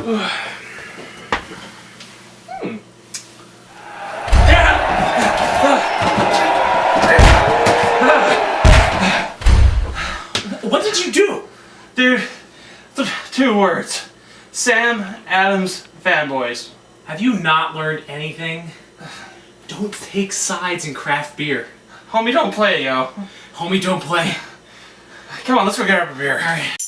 What did you do? Dude, 2 words. Sam Adams fanboys. Have you not learned anything? Don't take sides in craft beer. Homie, don't play, yo. Homie, don't play. Come on, let's go get a beer. Alright.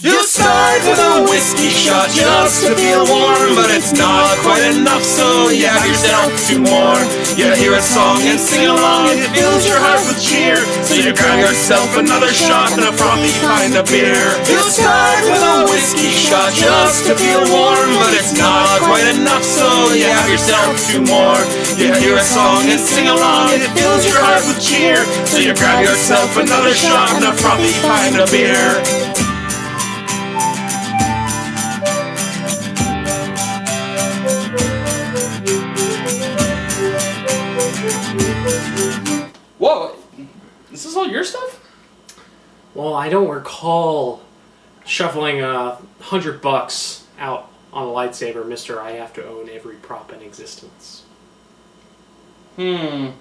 You start with a whiskey shot just to feel warm, but it's not quite enough, so you have yourself 2 more. You hear a song and sing along, and it fills your heart with cheer, so you grab yourself another shot and a frothy kind of beer. You start with a whiskey shot just to feel warm, but it's not quite enough, so you have yourself 2 more. You hear a song and sing along, and it fills your heart with cheer, so you grab yourself another shot and a frothy kind of beer. Whoa, this is all your stuff? Well, I don't recall shuffling $100 out on a lightsaber, Mr. I have to own every prop in existence. So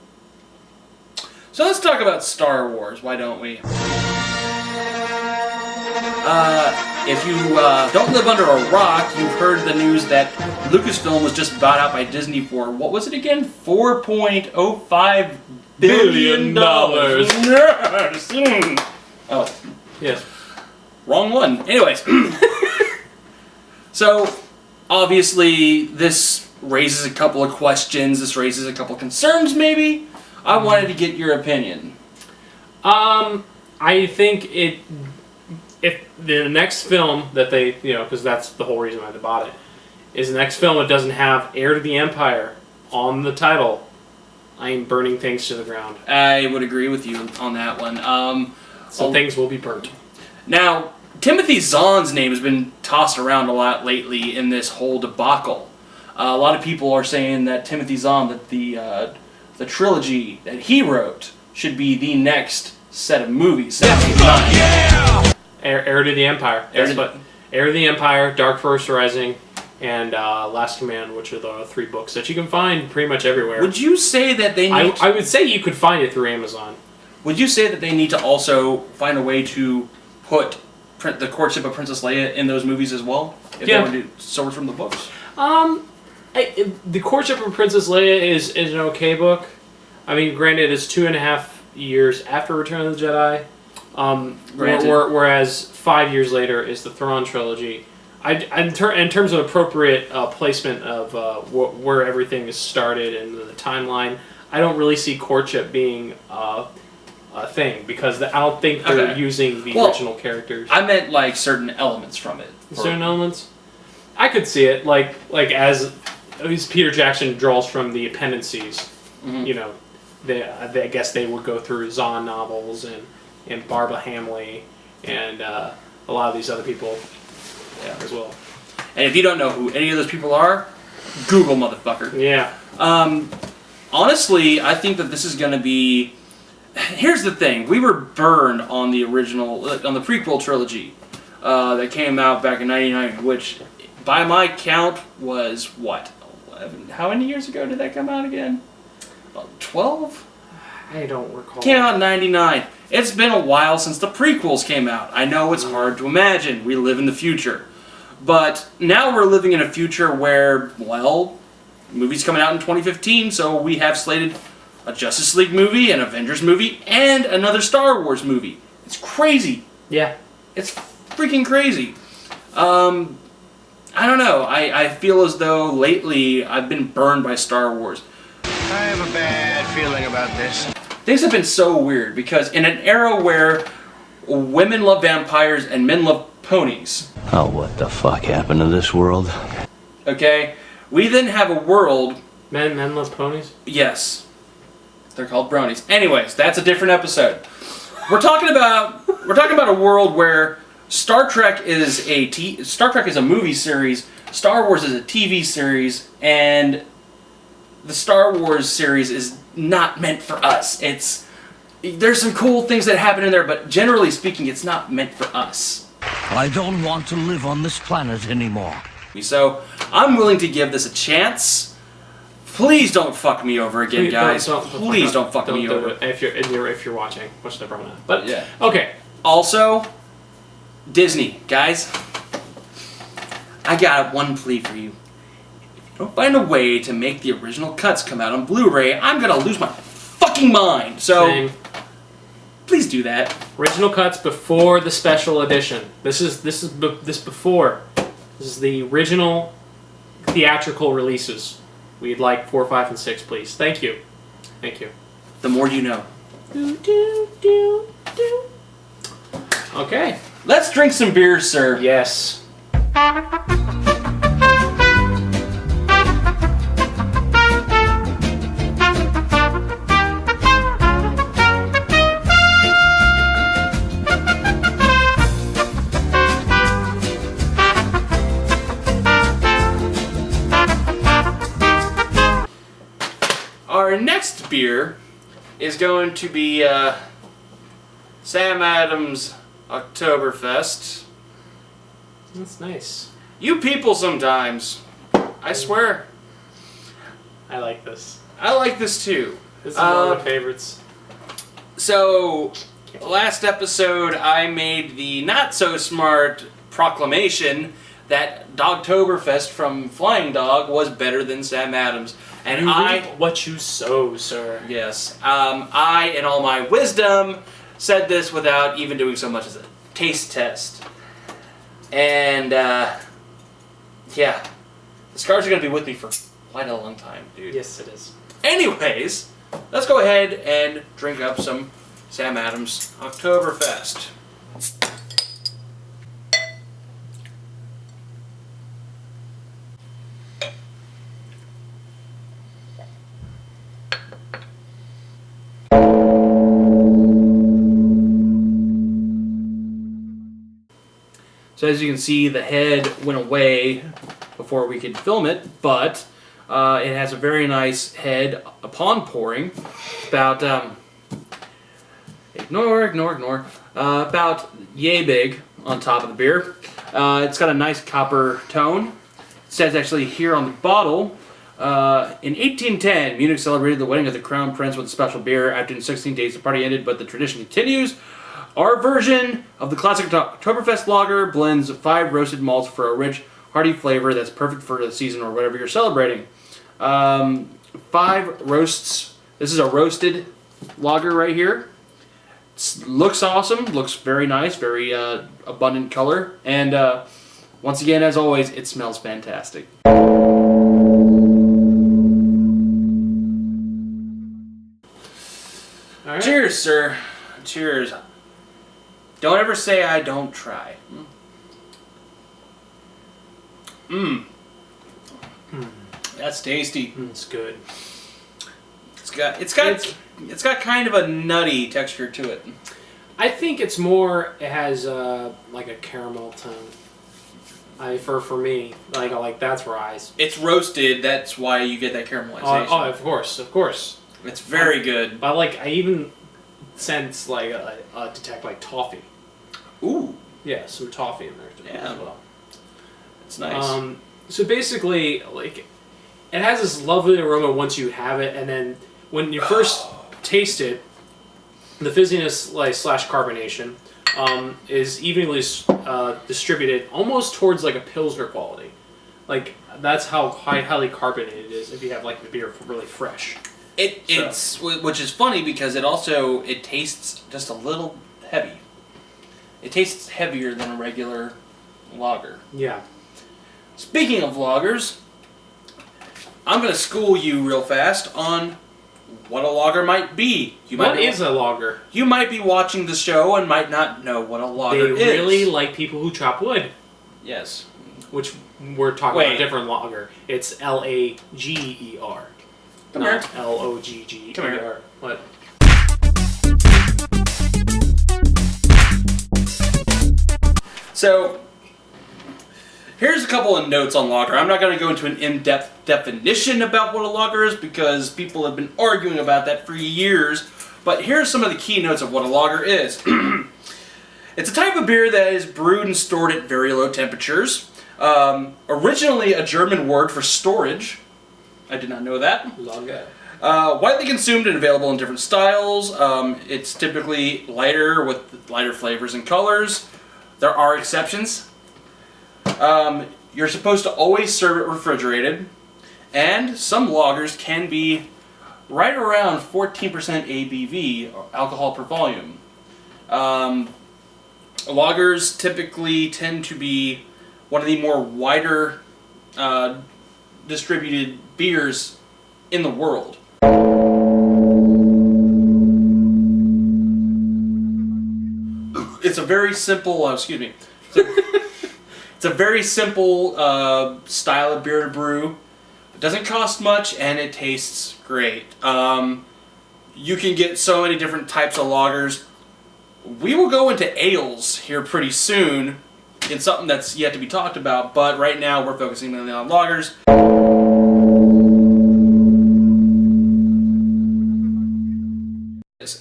let's talk about Star Wars, why don't we? If you don't live under a rock, you've heard the news that Lucasfilm was just bought out by Disney for, what was it again? $4.05 billion. Yes! Oh. Yes. Wrong one. Anyways. So, obviously, this raises a couple of questions. This raises a couple of concerns, maybe. I wanted to get your opinion. I think if the next film that they, because that's the whole reason why they bought it, is the next film that doesn't have Heir to the Empire on the title, I am burning things to the ground. I would agree with you on that one. So things will be burnt. Now, Timothy Zahn's name has been tossed around a lot lately in this whole debacle. A lot of people are saying that Timothy Zahn, that the trilogy that he wrote, should be the next set of movies. Yeah! Heir to the Empire. Heir to the Empire, Dark Force Rising, and Last Command, which are the 3 books that you can find pretty much everywhere. Would you say that they need... I would say you could find it through Amazon. Would you say that they need to also find a way to put the Courtship of Princess Leia in those movies as well? If they want to do swords from the books? The Courtship of Princess Leia is an okay book. I mean, granted, it's 2.5 years after Return of the Jedi. Whereas 5 years later is the Thrawn trilogy. In terms of appropriate placement of where everything is started and the timeline, I don't really see courtship being a thing because I don't think they're using the original characters. I meant like certain elements from it. Certain elements, I could see it like as at least Peter Jackson draws from the appendices. Mm-hmm. I guess they would go through Zahn novels and Barbara Hamley and a lot of these other people as well. And if you don't know who any of those people are, Google, motherfucker. Yeah. Honestly, I think that this is going to be... Here's the thing. We were burned on the original... on the prequel trilogy that came out back in 1999, which, by my count, was, what? 11? How many years ago did that come out again? About 12? I don't recall. Came out in 99. It's been a while since the prequels came out. I know it's hard to imagine. We live in the future. But now we're living in a future where, well, movies coming out in 2015, so we have slated a Justice League movie, an Avengers movie, and another Star Wars movie. It's crazy. Yeah. It's freaking crazy. I don't know. I feel as though lately I've been burned by Star Wars. I have a bad feeling about this. Things have been so weird because in an era where women love vampires and men love ponies. Oh, what the fuck happened to this world? Okay? We then have a world... Men love ponies? Yes. They're called bronies. Anyways, that's a different episode. We're talking about a world where Star Trek is a movie series, Star Wars is a TV series, and the Star Wars series is not meant for us. It's there's some cool things that happen in there, but generally speaking, it's not meant for us. I don't want to live on this planet anymore. So I'm willing to give this a chance. Please don't fuck me over again, guys. Please don't fuck me over. If you're watching, which they're probably not. But yeah. Okay. Also, Disney, guys. I got one plea for you. If you don't find a way to make the original cuts come out on Blu-ray, I'm gonna lose my fucking mind. So, Same. please do that. Original cuts before the special edition. This is before. This is the original theatrical releases. We'd like 4, 5, and 6, please. Thank you. Thank you. The more you know. Okay. Let's drink some beer, sir. Yes. Our next beer is going to be Sam Adams Octoberfest. That's nice. You people sometimes. I swear. I like this. I like this too. This is one of my favorites. So, last episode I made the not-so-smart proclamation that Dogtoberfest from Flying Dog was better than Sam Adams. And You reap what you sow, sir. Yes. I, in all my wisdom, said this without even doing so much as a taste test. And, yeah. The scars are going to be with me for quite a long time, dude. Yes, it is. Anyways, let's go ahead and drink up some Sam Adams Octoberfest. So as you can see, the head went away before we could film it, but it has a very nice head upon pouring. About, about yay big on top of the beer. It's got a nice copper tone. It says actually here on the bottle, in 1810, Munich celebrated the wedding of the crown prince with a special beer. After 16 days, the party ended, but the tradition continues. Our version of the classic Oktoberfest lager blends 5 roasted malts for a rich, hearty flavor that's perfect for the season or whatever you're celebrating. 5 roasts. This is a roasted lager right here. Looks awesome. Looks very nice. Very abundant color. And once again, as always, it smells fantastic. All right. Cheers, sir. Cheers. Don't ever say I don't try. That's tasty. It's good. It's got kind of a nutty texture to it. I think it's more. It has like a caramel tone. For me, like that's rise. It's roasted. That's why you get that caramelization. Oh, of course. It's very good. But I even sense detect toffee. Ooh. Yeah, some toffee in there as well. It's nice. So basically, it has this lovely aroma once you have it, and then when you first taste it, the fizziness slash carbonation is evenly distributed, almost towards a Pilsner quality. That's how highly carbonated it is if you have the beer really fresh. It's which is funny because it tastes just a little heavy. It tastes heavier than a regular lager. Yeah. Speaking of lagers, I'm going to school you real fast on what a lager might be. What is a lager? You might be watching the show and might not know what a lager is. They really like people who chop wood. Yes. Which we're talking about a different lager. It's Lager. Come here. Logger. Come here. What? So, Here's a couple of notes on lager. I'm not going to go into an in-depth definition about what a lager is because people have been arguing about that for years. But here's some of the key notes of what a lager is. It's a type of beer that is brewed and stored at very low temperatures. Originally a German word for storage. I did not know that. Lager. Widely consumed and available in different styles. It's typically lighter with lighter flavors and colors. There are exceptions. You're supposed to always serve it refrigerated. And some lagers can be right around 14% ABV, alcohol per volume. Lagers typically tend to be one of the more wider distributed beers in the world. It's a very simple, it's a very simple style of beer to brew. It doesn't cost much and it tastes great. You can get so many different types of lagers. We will go into ales here pretty soon in something that's yet to be talked about, but right now we're focusing mainly on lagers.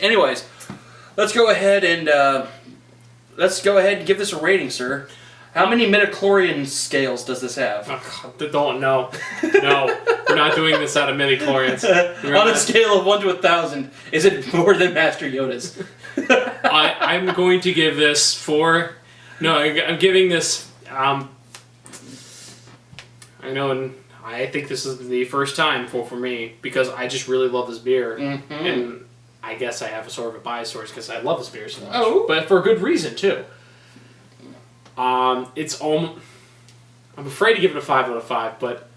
Anyways, let's go ahead and give this a rating, sir. How many midichlorian scales does this have? Oh, God, don't know. No, we're not doing this out of midichlorians. On a scale of 1 to 1,000, is it more than Master Yoda's? I'm going to give this 4. No, I'm giving this. I know, and I think this is the first time for me because I just really love this beer, and I guess I have a sort of a bias towards because I love this beer so much. Oh, but for a good reason too. It's almost. I'm afraid to give it a 5 out of 5, but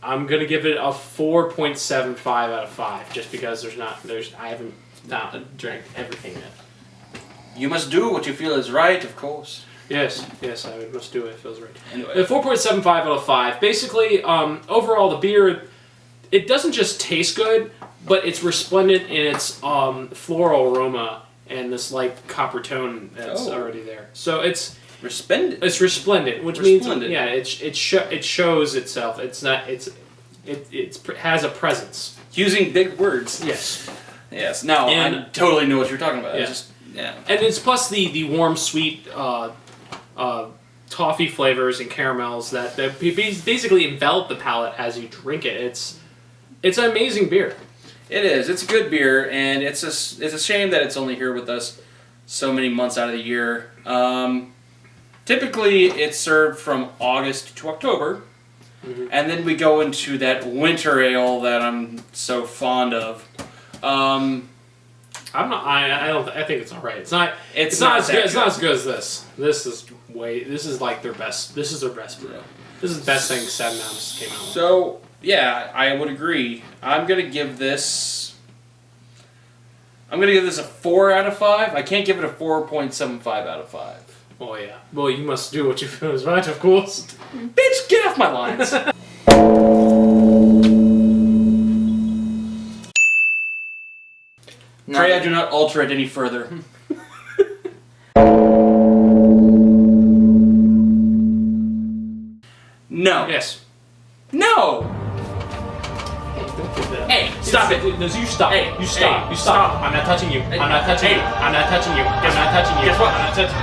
I'm gonna give it a 4.75 out of 5, just because I haven't drank everything yet. You must do what you feel is right, of course. Yes, I must do what feels right. Anyway. 4.75 out of 5. Basically, overall, the beer, it doesn't just taste good, but it's resplendent in its floral aroma and this light copper tone that's already there. So it's resplendent. It's resplendent, which means it shows itself. It has a presence. Using big words. Yes. Yes. No, I totally know what you're talking about. Yeah. And it's plus the warm, sweet toffee flavors and caramels that basically envelop the palate as you drink it. It's an amazing beer. It is. It's a good beer, and it's a shame that it's only here with us so many months out of the year. Typically, it's served from August to October, and then we go into that winter ale that I'm so fond of. I think it's all right. It's not as good as this. This is like their best. This is their best brew. This is the best thing Sam Adams came out with. So yeah, I would agree. I'm gonna give this a 4 out of 5. I can't give it a 4.75 out of 5. Oh yeah. Well, you must do what you feel is right, of course. Bitch, get off my lines. Pray I do not alter it any further. No. Yes. No! Hey, stop it! No, you stop. Hey, you stop. hey, you stop. stop. I'm not touching you. I'm not touching you. I'm not touching you. I'm not touching you. Guess what? I'm not touching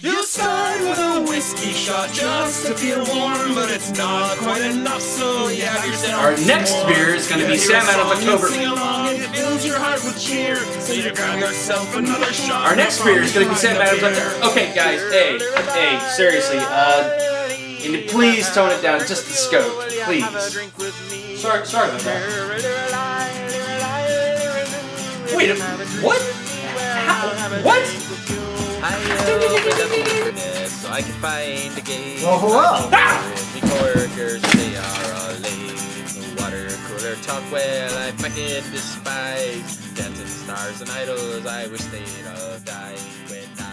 you. You start with a whiskey shot just to feel warm, but it's not quite enough, so you have yourself Our next beer is going to be Sam Adams Octoberfest. Sing along and it fills your heart with cheer, so you grab yourself another shot. Our next beer is going to be Sam Adams Octoberfest. Okay, guys, hey, seriously, can you please tone it down just a scope, please. Sorry about that. Wait a minute, what? What? So I can find a game. Well, hello. The coworkers, they are all lame. The water cooler talk, well, I fucking despise. Dancing stars and idols, I wish they'd all die when I